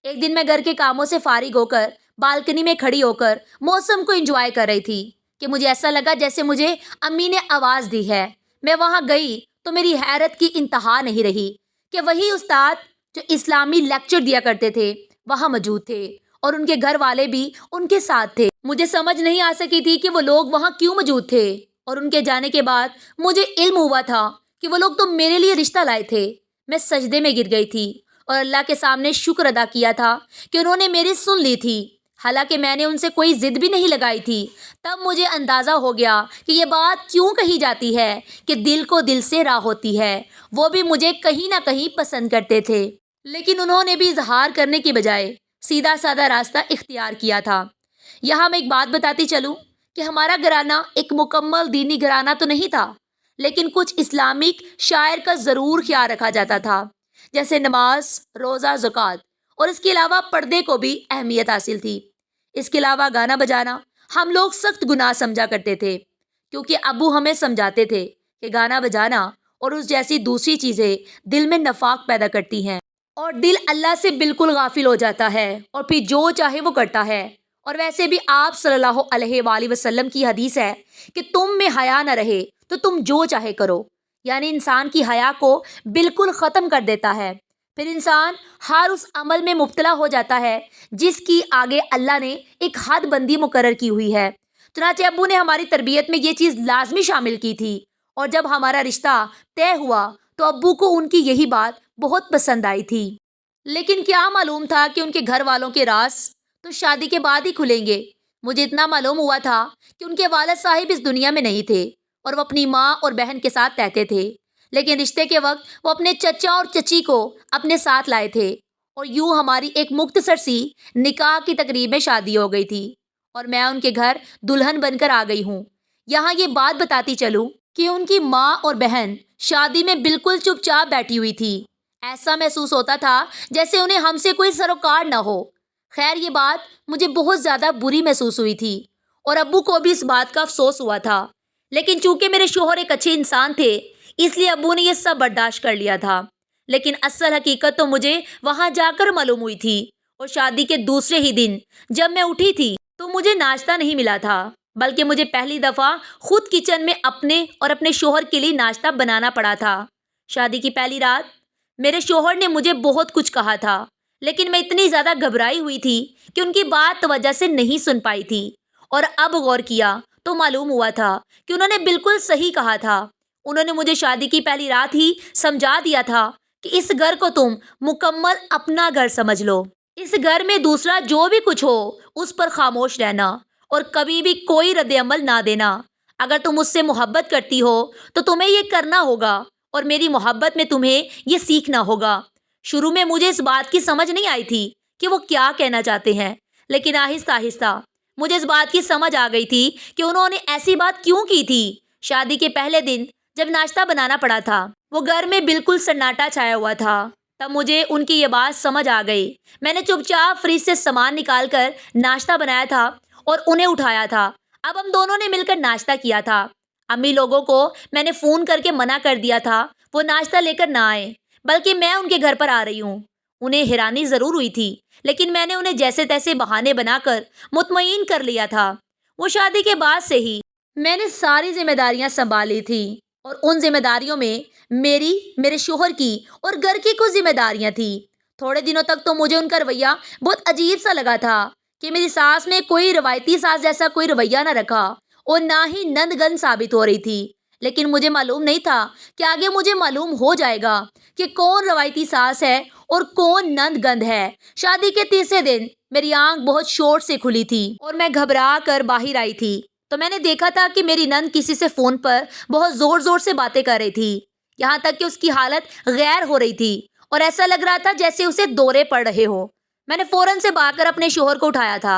ایک دن میں گھر کے کاموں سے فارغ ہو کر بالکنی میں کھڑی ہو کر موسم کو انجوائے کر رہی تھی کہ مجھے ایسا لگا جیسے مجھے امی نے آواز دی ہے۔ میں وہاں گئی تو میری حیرت کی انتہا نہیں رہی کہ وہی استاد جو اسلامی لیکچر دیا کرتے تھے وہاں موجود تھے اور ان کے گھر والے بھی ان کے ساتھ تھے۔ مجھے سمجھ نہیں آ سکی تھی کہ وہ لوگ وہاں کیوں موجود تھے، اور ان کے جانے کے بعد مجھے علم ہوا تھا کہ وہ لوگ تو میرے لیے رشتہ لائے تھے۔ میں سجدے میں گر گئی تھی اور اللہ کے سامنے شکر ادا کیا تھا کہ انہوں نے میری سن لی تھی، حالانکہ میں نے ان سے کوئی ضد بھی نہیں لگائی تھی۔ تب مجھے اندازہ ہو گیا کہ یہ بات کیوں کہی جاتی ہے کہ دل کو دل سے راہ ہوتی ہے۔ وہ بھی مجھے کہیں نہ کہیں پسند کرتے تھے، لیکن انہوں نے بھی اظہار کرنے کی بجائے سیدھا سادہ راستہ اختیار کیا تھا۔ یہاں میں ایک بات بتاتی چلوں کہ ہمارا گھرانہ ایک مکمل دینی گھرانہ تو نہیں تھا، لیکن کچھ اسلامک شاعر کا ضرور خیال رکھا جاتا تھا، جیسے نماز، روزہ، زکوٰۃ، اور اس کے علاوہ پردے کو بھی اہمیت حاصل تھی۔ اس کے علاوہ گانا بجانا ہم لوگ سخت گناہ سمجھا کرتے تھے، کیونکہ ابو ہمیں سمجھاتے تھے کہ گانا بجانا اور اس جیسی دوسری چیزیں دل میں نفاق پیدا کرتی ہیں اور دل اللہ سے بالکل غافل ہو جاتا ہے اور پھر جو چاہے وہ کرتا ہے۔ اور ویسے بھی آپ صلی اللہ علیہ وآلہ وسلم کی حدیث ہے کہ تم میں حیا نہ رہے تو تم جو چاہے کرو، یعنی انسان کی حیا کو بالکل ختم کر دیتا ہے، پھر انسان ہر اس عمل میں مبتلا ہو جاتا ہے جس کی آگے اللہ نے ایک حد بندی مقرر کی ہوئی ہے۔ چنانچہ ابو نے ہماری تربیت میں یہ چیز لازمی شامل کی تھی، اور جب ہمارا رشتہ طے ہوا تو ابو کو ان کی یہی بات بہت پسند آئی تھی۔ لیکن کیا معلوم تھا کہ ان کے گھر والوں کے راز تو شادی کے بعد ہی کھلیں گے۔ مجھے اتنا معلوم ہوا تھا کہ ان کے والد صاحب اس دنیا میں نہیں تھے اور وہ اپنی ماں اور بہن کے ساتھ رہتے تھے، لیکن رشتے کے وقت وہ اپنے چچا اور چچی کو اپنے ساتھ لائے تھے، اور یوں ہماری ایک مختصر سی نکاح کی تقریب میں شادی ہو گئی تھی اور میں ان کے گھر دلہن بن کر آ گئی ہوں۔ یہاں یہ بات بتاتی چلوں کہ ان کی ماں اور بہن شادی میں بالکل چپ چاپ بیٹھی ہوئی تھی، ایسا محسوس ہوتا تھا جیسے انہیں ہم سے کوئی سروکار نہ ہو۔ خیر یہ بات مجھے بہت زیادہ بری محسوس ہوئی تھی اور ابو کو بھی اس بات کا افسوس ہوا تھا، لیکن چونکہ میرے شوہر ایک اچھے انسان تھے اس لیے ابو نے یہ سب برداشت کر لیا تھا۔ لیکن اصل حقیقت تو مجھے وہاں جا کر معلوم ہوئی تھی، اور شادی کے دوسرے ہی دن جب میں اٹھی تھی تو مجھے ناشتہ نہیں ملا تھا، بلکہ مجھے پہلی دفعہ خود کچن میں اپنے اور اپنے شوہر کے لیے ناشتہ بنانا پڑا تھا۔ شادی کی پہلی رات میرے شوہر نے مجھے بہت کچھ کہا تھا، لیکن میں اتنی زیادہ گھبرائی ہوئی تھی کہ ان کی بات توجہ سے نہیں سن پائی تھی، اور اب غور کیا تو معلوم ہوا تھا کہ انہوں نے بالکل صحیح کہا تھا۔ انہوں نے مجھے شادی کی پہلی رات ہی سمجھا دیا تھا کہ اس گھر کو تم مکمل اپنا گھر سمجھ لو۔ اس گھر میں دوسرا جو بھی کچھ ہو اس پر خاموش رہنا اور کبھی بھی کوئی رد عمل نہ دینا۔ اگر تم مجھ سے محبت کرتی ہو تو تمہیں یہ کرنا ہوگا اور میری محبت میں تمہیں یہ سیکھنا ہوگا۔ شروع میں مجھے اس بات کی سمجھ نہیں آئی تھی کہ وہ کیا کہنا چاہتے ہیں، لیکن آہستہ آہستہ مجھے اس بات کی سمجھ آ گئی تھی کہ انہوں نے ایسی بات کیوں کی تھی۔ شادی کے پہلے دن جب ناشتہ بنانا پڑا تھا، وہ گھر میں بالکل سناٹا چھایا ہوا تھا، تب مجھے ان کی یہ بات سمجھ آ گئی۔ میں نے چپ چاپ فریج سے سامان نکال کر ناشتہ بنایا تھا اور انہیں اٹھایا تھا۔ اب ہم دونوں نے مل کر ناشتہ کیا تھا۔ امی لوگوں کو میں نے فون کر کے منع کر دیا تھا وہ ناشتہ لے کر نہ آئے، بلکہ میں ان کے گھر پر آ رہی ہوں۔ انہیں حیرانی ضرور ہوئی تھی، لیکن میں نے انہیں جیسے تیسے بہانے بنا کر مطمئن کر لیا تھا۔ وہ شادی کے بعد سے ہی میں نے ساری ذمہ داریاں سنبھالی تھی اور ان ذمہ داریوں میں میری، میرے شوہر کی اور گھر کی کچھ ذمہ داریاں تھیں۔ تھوڑے دنوں تک تو مجھے ان کا رویہ بہت عجیب سا لگا تھا کہ میری ساس نے کوئی روایتی ساس جیسا کوئی رویہ نہ رکھا اور نہ ہی نند گند ثابت ہو رہی تھی۔ لیکن مجھے معلوم نہیں تھا کہ آگے مجھے معلوم ہو جائے گا کہ کون روایتی ساس ہے اور کون نند گند ہے۔ شادی کے تیسرے دن میری آنکھ بہت شور سے کھلی تھی اور میں گھبرا کر باہر آئی تھی تو میں نے دیکھا تھا کہ میری نند کسی سے فون پر بہت زور زور سے باتیں کر رہی تھی، یہاں تک کہ اس کی حالت غیر ہو رہی تھی اور ایسا لگ رہا تھا جیسے اسے دورے پڑ رہے ہو۔ میں نے فوراً سے بھاگ کر اپنے شوہر کو اٹھایا تھا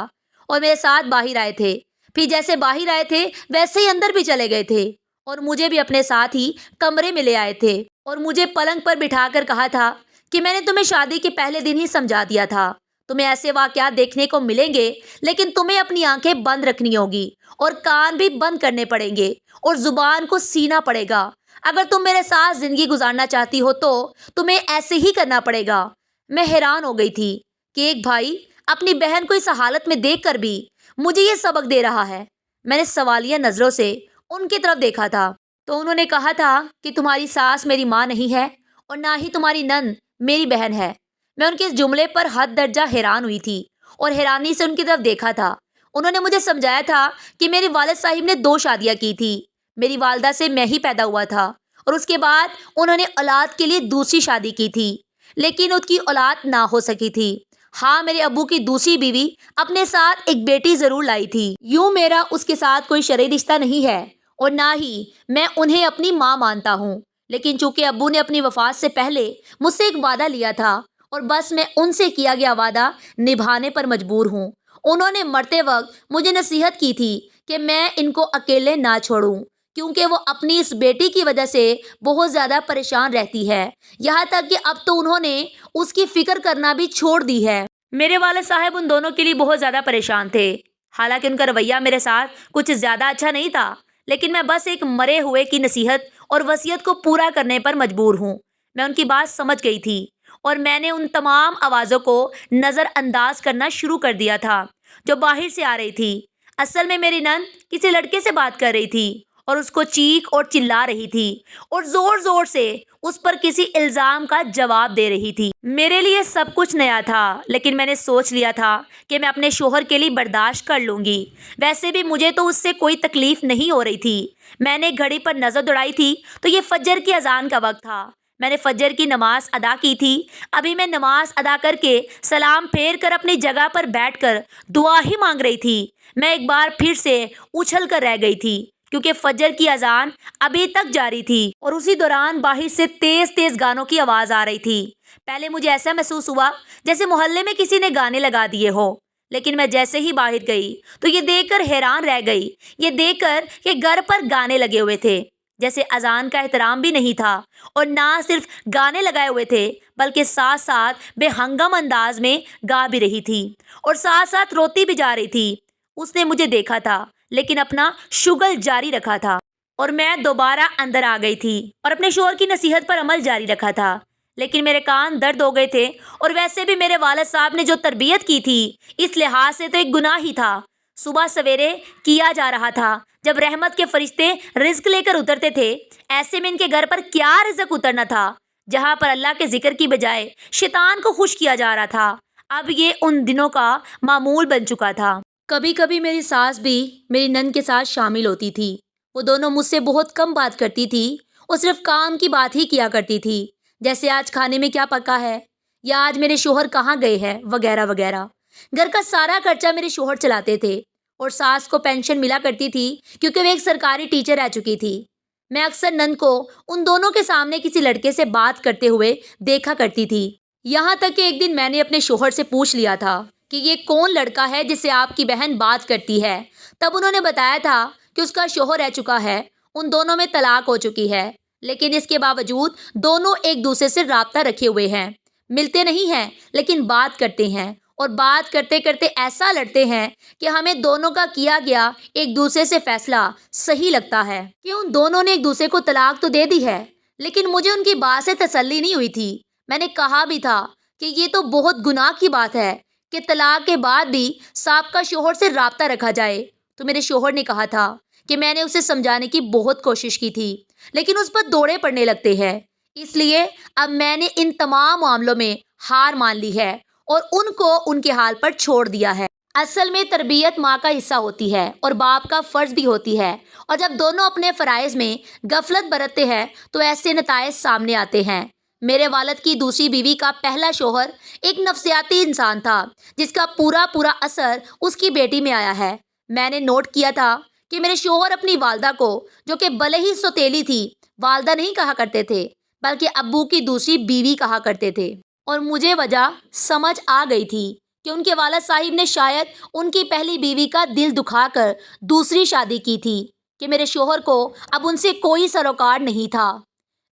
اور میرے ساتھ باہر آئے تھے۔ پھر جیسے باہر آئے تھے ویسے ہی اندر بھی چلے گئے تھے اور مجھے بھی اپنے ساتھ ہی کمرے میں لے آئے تھے اور مجھے پلنگ پر بٹھا کر کہا تھا کہ میں نے تمہیں شادی کے پہلے دن ہی سمجھا دیا تھا، تمہیں ایسے واقعات دیکھنے کو ملیں گے، لیکن تمہیں اپنی آنکھیں بند رکھنی ہوگی اور کان بھی بند کرنے پڑیں گے اور زبان کو سینا پڑے گا۔ اگر تم میرے ساتھ زندگی گزارنا چاہتی ہو تو تمہیں ایسے ہی کرنا پڑے گا۔ میں حیران ہو گئی تھی کہ ایک بھائی اپنی بہن کو اس حالت میں دیکھ کر بھی مجھے یہ سبق دے رہا ہے۔ میں نے سوالیہ نظروں سے ان کی طرف دیکھا تھا تو انہوں نے کہا تھا کہ تمہاری ساس میری ماں نہیں ہے اور نہ ہی تمہاری نند میری بہن ہے۔ میں ان کے اس جملے پر حد درجہ حیران ہوئی تھی اور حیرانی سے ان کی طرف دیکھا تھا۔ انہوں نے مجھے سمجھایا تھا کہ میرے والد صاحب نے 2 شادیاں کی تھی، میری والدہ سے میں ہی پیدا ہوا تھا اور اس کے بعد انہوں نے اولاد کے لیے دوسری شادی کی تھی، لیکن ان کی اولاد نہ ہو سکی تھی۔ ہاں، میرے ابو کی دوسری بیوی اپنے ساتھ ایک بیٹی ضرور لائی تھی۔ یوں میرا اس کے ساتھ کوئی شرعی رشتہ نہیں ہے اور نہ ہی میں انہیں اپنی ماں مانتا ہوں، لیکن چونکہ ابو نے اپنی وفات سے پہلے مجھ سے ایک وعدہ لیا تھا اور بس میں ان سے کیا گیا وعدہ نبھانے پر مجبور ہوں۔ انہوں نے مرتے وقت مجھے نصیحت کی تھی کہ میں ان کو اکیلے نہ چھوڑوں، کیونکہ وہ اپنی اس بیٹی کی وجہ سے بہت زیادہ پریشان رہتی ہے، یہاں تک کہ اب تو انہوں نے اس کی فکر کرنا بھی چھوڑ دی ہے۔ میرے والد صاحب ان دونوں کے لیے بہت زیادہ پریشان تھے، حالانکہ ان کا رویہ میرے ساتھ کچھ زیادہ اچھا نہیں تھا، لیکن میں بس ایک مرے ہوئے کی نصیحت اور وصیت کو پورا کرنے پر مجبور ہوں۔ میں ان کی بات سمجھ گئی تھی اور میں نے ان تمام آوازوں کو نظر انداز کرنا شروع کر دیا تھا جو باہر سے آ رہی تھی۔ اصل میں میری نند کسی لڑکے سے بات کر رہی تھی اور اس کو چیخ اور چلا رہی تھی اور زور زور سے اس پر کسی الزام کا جواب دے رہی تھی۔ میرے لیے سب کچھ نیا تھا، لیکن میں نے سوچ لیا تھا کہ میں اپنے شوہر کے لیے برداشت کر لوں گی۔ ویسے بھی مجھے تو اس سے کوئی تکلیف نہیں ہو رہی تھی۔ میں نے گھڑی پر نظر دوڑائی تھی تو یہ فجر کی اذان کا وقت تھا۔ میں نے فجر کی نماز ادا کی تھی۔ ابھی میں نماز ادا کر کے سلام پھیر کر اپنی جگہ پر بیٹھ کر دعا ہی مانگ رہی تھی، میں ایک بار پھر سے اچھل کر رہ گئی تھی، کیونکہ فجر کی اذان ابھی تک جاری تھی اور اسی دوران باہر سے تیز تیز گانوں کی آواز آ رہی تھی۔ پہلے مجھے ایسا محسوس ہوا جیسے محلے میں کسی نے گانے لگا دیے ہو، لیکن میں جیسے ہی باہر گئی تو یہ دیکھ کر حیران رہ گئی، یہ دیکھ کر کہ گھر پر گانے لگے ہوئے تھے، جیسے اذان کا احترام بھی نہیں تھا اور نہ صرف گانے لگائے ہوئے تھے بلکہ ساتھ ساتھ بے ہنگم انداز میں گا بھی رہی تھی اور ساتھ ساتھ روتی بھی جا رہی تھی۔ اس نے مجھے دیکھا تھا لیکن اپنا شغل جاری رکھا تھا اور میں دوبارہ اندر آ گئی تھی اور اپنے شوہر کی نصیحت پر عمل جاری رکھا تھا، لیکن میرے کان درد ہو گئے تھے اور ویسے بھی میرے والد صاحب نے جو تربیت کی تھی اس لحاظ سے تو ایک گناہ ہی تھا۔ صبح سویرے کیا جا رہا تھا جب رحمت کے فرشتے رزق لے کر اترتے تھے، ایسے میں ان کے گھر پر کیا رزق اترنا تھا جہاں پر اللہ کے ذکر کی بجائے شیطان کو خوش کیا جا رہا تھا۔ اب یہ ان دنوں کا معمول بن چکا تھا۔ کبھی کبھی میری ساس بھی میری نند کے ساتھ شامل ہوتی تھی۔ وہ دونوں مجھ سے بہت کم بات کرتی تھی اور صرف کام کی بات ہی کیا کرتی تھی، جیسے آج کھانے میں کیا پکا ہے یا آج میرے شوہر کہاں گئے ہیں وغیرہ وغیرہ۔ گھر کا سارا خرچہ میرے شوہر چلاتے تھے اور ساس کو پینشن ملا کرتی تھی کیونکہ وہ ایک سرکاری ٹیچر رہ چکی تھی۔ میں اکثر نند کو ان دونوں کے سامنے کسی لڑکے سے بات کرتے ہوئے دیکھا کرتی تھی، یہاں تک کہ ایک دن میں نے اپنے شوہر سے پوچھ لیا تھا کہ یہ کون لڑکا ہے جس سے آپ کی بہن بات کرتی ہے۔ تب انہوں نے بتایا تھا کہ اس کا شوہر رہ چکا ہے، ان دونوں میں طلاق ہو چکی ہے، لیکن اس کے باوجود دونوں ایک دوسرے سے رابطہ رکھے ہوئے ہیں، ملتے نہیں ہیں لیکن بات کرتے ہیں، اور بات کرتے کرتے ایسا لڑتے ہیں کہ ہمیں دونوں کا کیا گیا ایک دوسرے سے فیصلہ صحیح لگتا ہے کہ ان دونوں نے ایک دوسرے کو طلاق تو دے دی ہے۔ لیکن مجھے ان کی بات سے تسلی نہیں ہوئی تھی۔ میں نے کہا بھی تھا کہ یہ تو بہت گناہ کی بات ہے کہ طلاق کے بعد بھی سابقہ شوہر سے رابطہ رکھا جائے۔ تو میرے شوہر نے کہا تھا کہ میں نے اسے سمجھانے کی بہت کوشش کی تھی لیکن اس پر دوڑے پڑنے لگتے ہیں، اس لیے اب میں نے ان تمام معاملوں میں ہار مان لی ہے اور ان کو ان کے حال پر چھوڑ دیا ہے۔ اصل میں تربیت ماں کا حصہ ہوتی ہے اور باپ کا فرض بھی ہوتی ہے، اور جب دونوں اپنے فرائض میں غفلت برتتے ہیں تو ایسے نتائج سامنے آتے ہیں۔ میرے والد کی دوسری بیوی کا پہلا شوہر ایک نفسیاتی انسان تھا جس کا پورا اثر اس کی بیٹی میں آیا ہے۔ میں نے نوٹ کیا تھا کہ میرے شوہر اپنی والدہ کو، جو کہ بھلے ہی سوتیلی تھی، والدہ نہیں کہا کرتے تھے بلکہ ابو کی دوسری بیوی کہا کرتے تھے، اور مجھے وجہ سمجھ آ گئی تھی کہ ان کے والد صاحب نے شاید ان کی پہلی بیوی کا دل دکھا کر دوسری شادی کی تھی کہ میرے شوہر کو اب ان سے کوئی سروکار نہیں تھا۔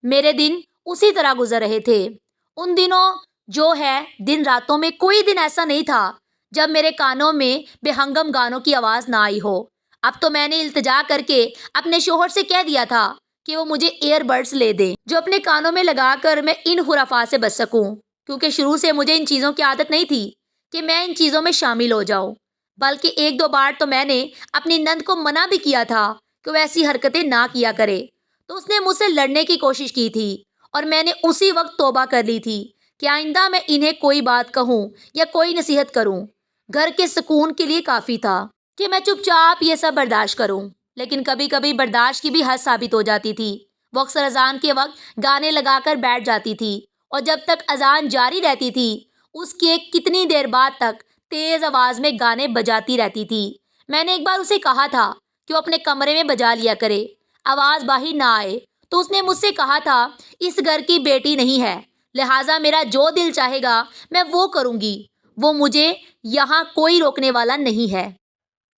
میرے دن اسی طرح گزر رہے تھے۔ ان دنوں جو ہے دن راتوں میں کوئی دن ایسا نہیں تھا جب میرے کانوں میں بے ہنگم گانوں کی آواز نہ آئی ہو۔ اب تو میں نے التجا کر کے اپنے شوہر سے کہہ دیا تھا کہ وہ مجھے ایئر بڈز لے دیں جو اپنے کانوں میں لگا کر میں ان خرافات سے بچ سکوں، کیونکہ شروع سے مجھے ان چیزوں کی عادت نہیں تھی کہ میں ان چیزوں میں شامل ہو جاؤں، بلکہ ایک دو بار تو میں نے اپنی نند کو منع بھی کیا تھا کہ وہ ایسی حرکتیں نہ کیا کرے، تو اس نے مجھ سے لڑنے کی کوشش کی تھی، اور میں نے اسی وقت توبہ کر لی تھی کہ آئندہ میں انہیں کوئی بات کہوں یا کوئی نصیحت کروں۔ گھر کے سکون کے لیے کافی تھا کہ میں چپ چاپ یہ سب برداشت کروں، لیکن کبھی کبھی برداشت کی بھی حد ثابت ہو جاتی تھی۔ وہ اکثر اذان کے وقت گانے لگا کر بیٹھ جاتی تھی، اور جب تک اذان جاری رہتی تھی اس کے کتنی دیر بعد تک تیز آواز میں گانے بجاتی رہتی تھی۔ میں نے ایک بار اسے کہا تھا کہ وہ اپنے کمرے میں بجا لیا کرے، آواز باہر نہ آئے، تو اس نے مجھ سے کہا تھا اس گھر کی بیٹی نہیں ہے، لہٰذا میرا جو دل چاہے گا میں وہ کروں گی، وہ مجھے یہاں کوئی روکنے والا نہیں ہے۔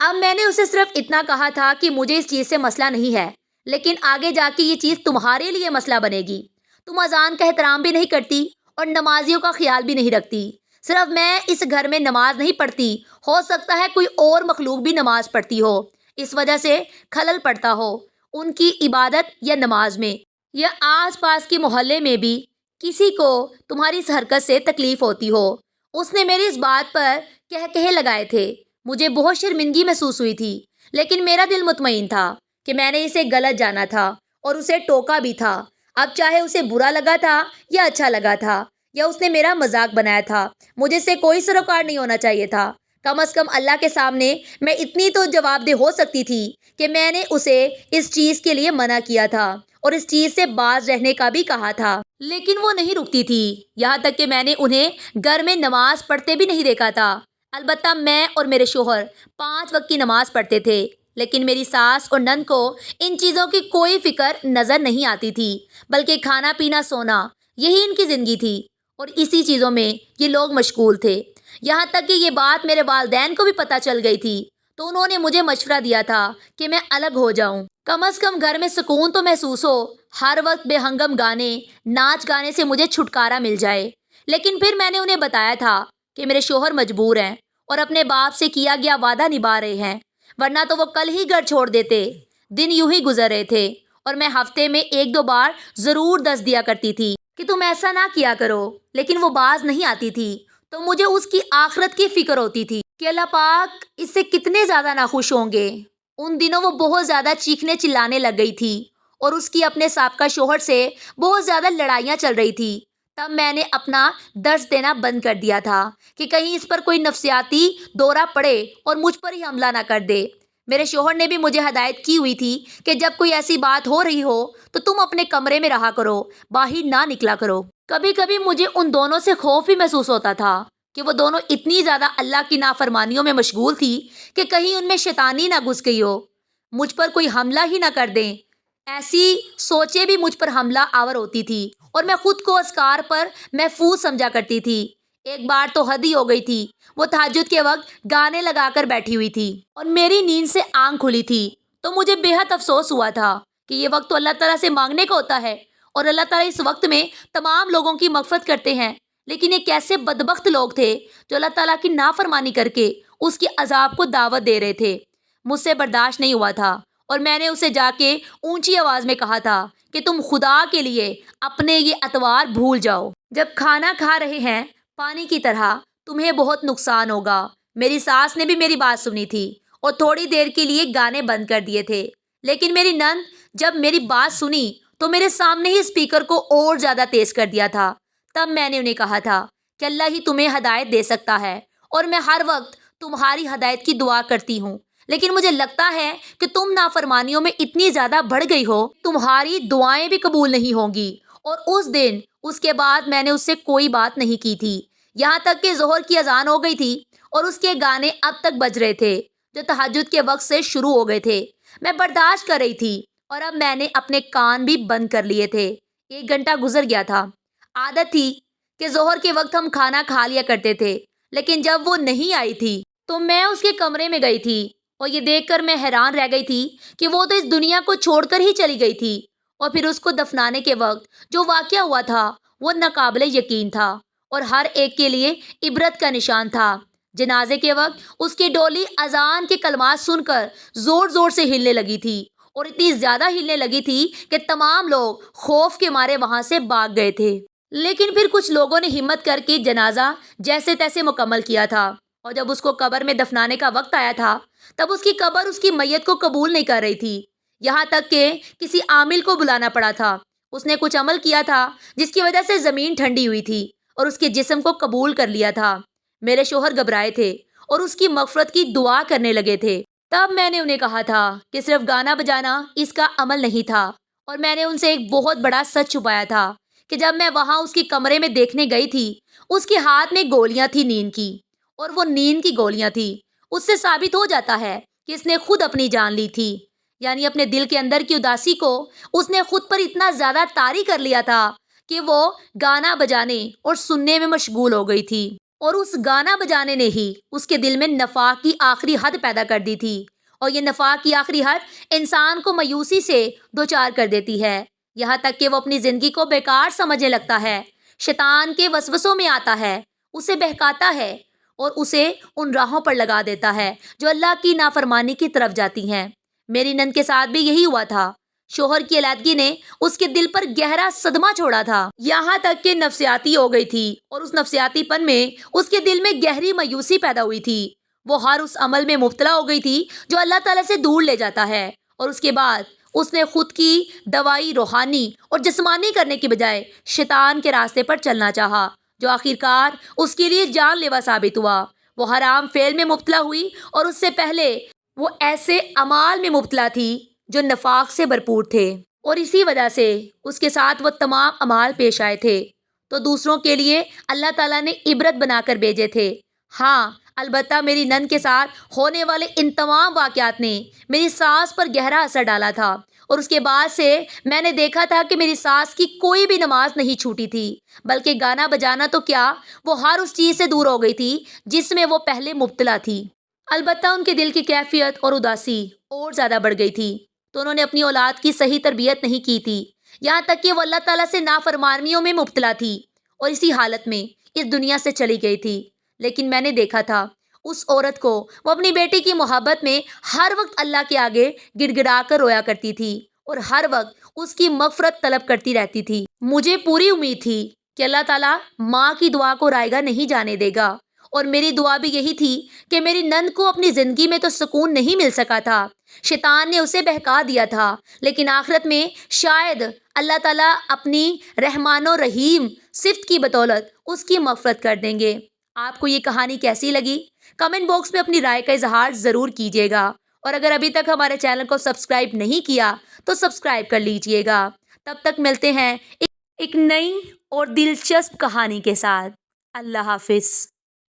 اب میں نے اسے صرف اتنا کہا تھا کہ مجھے اس چیز سے مسئلہ نہیں ہے، لیکن آگے جا کے یہ چیز تمہارے لیے مسئلہ بنے گی۔ تم اذان کا احترام بھی نہیں کرتی اور نمازیوں کا خیال بھی نہیں رکھتی۔ صرف میں اس گھر میں نماز نہیں پڑھتی، ہو سکتا ہے کوئی اور مخلوق بھی نماز پڑھتی ہو، اس وجہ سے خلل پڑتا ہو ان کی عبادت یا نماز میں، یا آس پاس کے محلے میں بھی کسی کو تمہاری اس حرکت سے تکلیف ہوتی ہو۔ اس نے میری اس بات پر کہے لگائے تھے۔ مجھے بہت شرمندگی محسوس ہوئی تھی، لیکن میرا دل مطمئن تھا کہ میں نے اسے غلط جانا تھا اور اسے ٹوکا بھی تھا۔ اب چاہے اسے برا لگا تھا یا اچھا لگا تھا، یا اس نے میرا مذاق بنایا تھا، مجھے اس سے کوئی سروکار نہیں ہونا چاہیے تھا۔ کم از کم اللہ کے سامنے میں اتنی تو جواب دہ ہو سکتی تھی کہ میں نے اسے اس چیز کے لیے منع کیا تھا اور اس چیز سے باز رہنے کا بھی کہا تھا، لیکن وہ نہیں رکتی تھی، یہاں تک کہ میں نے انہیں گھر میں نماز پڑھتے بھی نہیں دیکھا تھا۔ البتہ میں اور میرے شوہر 5 وقت کی نماز پڑھتے تھے، لیکن میری ساس اور نند کو ان چیزوں کی کوئی فکر نظر نہیں آتی تھی، بلکہ کھانا پینا سونا یہی ان کی زندگی تھی، اور اسی چیزوں میں یہ لوگ مشغول تھے۔ یہاں تک کہ یہ بات میرے والدین کو بھی پتہ چل گئی تھی، تو انہوں نے مجھے مشورہ دیا تھا کہ میں الگ ہو جاؤں، کم از کم گھر میں سکون تو محسوس ہو، ہر وقت بے ہنگم گانے ناچ گانے سے مجھے چھٹکارا مل جائے۔ لیکن پھر میں نے انہیں بتایا تھا کہ میرے شوہر مجبور ہیں اور اپنے باپ سے کیا گیا وعدہ نبھا رہے ہیں، ورنہ تو وہ کل ہی گھر چھوڑ دیتے۔ دن یوں ہی گزر رہے تھے اور میں ہفتے میں 1-2 بار ضرور دس دیا کرتی تھی کہ تم ایسا نہ کیا کرو، لیکن وہ باز نہیں آتی تھی، تو مجھے اس کی آخرت کی فکر ہوتی تھی کہ اللہ پاک اس سے کتنے زیادہ ناخوش ہوں گے۔ ان دنوں وہ بہت زیادہ چیخنے چلانے لگ گئی تھی اور اس کی اپنے سابقہ شوہر سے بہت زیادہ لڑائیاں چل رہی تھی۔ تب میں نے اپنا درس دینا بند کر دیا تھا کہ کہیں اس پر کوئی نفسیاتی دورہ پڑے اور مجھ پر ہی حملہ نہ کر دے۔ میرے شوہر نے بھی مجھے ہدایت کی ہوئی تھی کہ جب کوئی ایسی بات ہو رہی ہو تو تم اپنے کمرے میں رہا کرو، باہر نہ نکلا کرو۔ کبھی کبھی مجھے ان دونوں سے خوف بھی محسوس ہوتا تھا کہ وہ دونوں اتنی زیادہ اللہ کی نافرمانیوں میں مشغول تھی کہ کہیں ان میں شیطانی نہ گھس گئی ہو، مجھ پر کوئی حملہ ہی نہ کر دیں۔ ایسی سوچیں بھی مجھ پر حملہ آور ہوتی تھی اور میں خود کو اذکار پر محفوظ سمجھا کرتی تھی۔ ایک بار تو حد ہی ہو گئی تھی، وہ تہجد کے وقت گانے لگا کر بیٹھی ہوئی تھی اور میری نیند سے آنکھ کھلی تھی تو مجھے بے حد افسوس ہوا تھا کہ یہ وقت تو اللہ تعالیٰ سے مانگنے کا ہوتا ہے اور اللہ تعالیٰ اس وقت میں تمام لوگوں کی مغفرت کرتے ہیں، لیکن یہ کیسے بدبخت لوگ تھے جو اللہ تعالیٰ کی نافرمانی کر کے اس کی عذاب کو دعوت دے رہے تھے۔ مجھ سے برداشت نہیں ہوا تھا اور میں نے اسے جا کے اونچی آواز میں کہا تھا کہ تم خدا کے لیے اپنے یہ اطوار بھول جاؤ، جب کھانا کھا رہے ہیں پانی کی طرح تمہیں بہت نقصان ہوگا۔ میری ساس نے بھی میری بات سنی تھی اور تھوڑی دیر کے لیے گانے بند کر دیے تھے، لیکن میری نند جب میری بات سنی تو میرے سامنے ہی اسپیکر کو اور زیادہ تیز کر دیا تھا۔ تب میں نے انہیں کہا تھا کہ اللہ ہی تمہیں ہدایت دے سکتا ہے اور میں ہر وقت تمہاری ہدایت کی دعا کرتی ہوں، لیکن مجھے لگتا ہے کہ تم نافرمانیوں میں اتنی زیادہ بڑھ گئی ہو، تمہاری دعائیں بھی قبول نہیں ہوں گی۔ اور اس دن اس کے بعد میں نے اس سے کوئی بات نہیں کی تھی، یہاں تک کہ ظہر کی اذان ہو گئی تھی اور اس کے گانے اب تک بج رہے تھے جو تہجد کے وقت سے شروع ہو گئے تھے۔ میں برداشت کر رہی تھی اور اب میں نے اپنے کان بھی بند کر لیے تھے۔ 1 گھنٹہ گزر گیا تھا۔ عادت تھی کہ ظہر کے وقت ہم کھانا کھا لیا کرتے تھے، لیکن جب وہ نہیں آئی تھی تو میں اس کے کمرے میں گئی تھی اور یہ دیکھ کر میں حیران رہ گئی تھی کہ وہ تو اس دنیا کو چھوڑ کر ہی چلی گئی تھی، اور پھر اس کو دفنانے کے وقت جو واقعہ ہوا تھا وہ ناقابل یقین تھا اور ہر ایک کے لیے عبرت کا نشان تھا۔ جنازے کے وقت اس کی ڈولی اذان کے کلمات سن کر زور زور سے ہلنے لگی تھی اور اتنی زیادہ ہلنے لگی تھی کہ تمام لوگ خوف کے مارے وہاں سے بھاگ گئے تھے، لیکن پھر کچھ لوگوں نے ہمت کر کے جنازہ جیسے تیسے مکمل کیا تھا، اور جب اس کو قبر میں دفنانے کا وقت آیا تھا تب اس کی قبر اس کی میت کو قبول نہیں کر رہی تھی، یہاں تک کہ کسی عامل کو بلانا پڑا تھا۔ اس نے کچھ عمل کیا تھا جس کی وجہ سے زمین ٹھنڈی ہوئی تھی اور اس کے جسم کو قبول کر لیا تھا۔ میرے شوہر گھبرائے تھے اور اس کی مغفرت کی دعا کرنے لگے تھے۔ تب میں نے انہیں کہا تھا کہ صرف گانا بجانا اس کا عمل نہیں تھا، اور میں نے ان سے ایک بہت بڑا سچ چھپایا تھا کہ جب میں وہاں اس کی کمرے میں دیکھنے گئی تھی اس کے ہاتھ میں گولیاں تھی نیند کی، اور وہ نیند کی گولیاں تھی۔ اس سے ثابت ہو جاتا ہے کہ اس نے خود اپنی جان لی تھی، یعنی اپنے دل کے اندر کی اداسی کو اس نے خود پر اتنا زیادہ طاری کر لیا تھا کہ وہ گانا بجانے اور سننے میں مشغول ہو گئی تھی، اور اس گانا بجانے نے ہی اس کے دل میں نفاق کی آخری حد پیدا کر دی تھی، اور یہ نفاق کی آخری حد انسان کو مایوسی سے دوچار کر دیتی ہے، یہاں تک کہ وہ اپنی زندگی کو بیکار سمجھنے لگتا ہے، شیطان کے وسوسوں میں آتا ہے، اسے بہکاتا ہے اور اسے ان راہوں پر لگا دیتا ہے جو اللہ کی نافرمانی کی طرف جاتی ہیں۔ میری نند کے ساتھ بھی یہی ہوا تھا۔ شوہر کی علیحدگی نے اس کے دل پر گہرا صدمہ چھوڑا تھا، یہاں تک کہ نفسیاتی ہو گئی تھی، اور اس نفسیاتی پن میں اس کے دل میں گہری مایوسی پیدا ہوئی تھی۔ وہ ہر اس عمل میں مبتلا ہو گئی تھی جو اللہ تعالیٰ سے دور لے جاتا ہے، اور اس کے بعد اس نے خود کی دوائی روحانی اور جسمانی کرنے کی بجائے شیطان کے راستے پر چلنا چاہا، جو آخرکار اس کے لیے جان لیوا ثابت ہوا۔ وہ حرام فعل میں مبتلا ہوئی، اور اس سے پہلے وہ ایسے اعمال میں مبتلا تھی جو نفاق سے بھرپور تھے، اور اسی وجہ سے اس کے ساتھ وہ تمام اعمال پیش آئے تھے تو دوسروں کے لیے اللہ تعالیٰ نے عبرت بنا کر بھیجے تھے۔ ہاں، البتہ میری نند کے ساتھ ہونے والے ان تمام واقعات نے میری ساس پر گہرا اثر ڈالا تھا، اور اس کے بعد سے میں نے دیکھا تھا کہ میری ساس کی کوئی بھی نماز نہیں چھوٹی تھی، بلکہ گانا بجانا تو کیا، وہ ہر اس چیز سے دور ہو گئی تھی جس میں وہ پہلے مبتلا تھی۔ البتہ ان کے دل کی کیفیت اور اداسی اور زیادہ بڑھ گئی تھی، تو انہوں نے اپنی اولاد کی صحیح تربیت نہیں کی تھی، یہاں تک کہ وہ اللہ تعالیٰ سے نافرمانیوں میں مبتلا تھی اور اسی حالت میں اس دنیا سے چلی گئی تھی۔ لیکن میں نے دیکھا تھا اس عورت کو، وہ اپنی بیٹی کی محبت میں ہر وقت اللہ کے آگے گڑ گڑا کر رویا کرتی تھی اور ہر وقت اس کی مغفرت طلب کرتی رہتی تھی۔ مجھے پوری امید تھی کہ اللہ تعالیٰ ماں کی دعا کو رائیگاں نہیں جانے دے گا، اور میری دعا بھی یہی تھی کہ میری نند کو اپنی زندگی میں تو سکون نہیں مل سکا تھا، شیطان نے اسے بہکا دیا تھا، لیکن آخرت میں شاید اللہ تعالیٰ اپنی رحمان و رحیم صفت کی بدولت اس کی مغفرت کر دیں گے۔ آپ کو یہ کہانی کیسی لگی؟ کمنٹ باکس میں اپنی رائے کا اظہار ضرور کیجیے گا، اور اگر ابھی تک ہمارے چینل کو سبسکرائب نہیں کیا تو سبسکرائب کر لیجئے گا۔ تب تک ملتے ہیں ایک نئی اور دلچسپ کہانی کے ساتھ۔ اللہ حافظ۔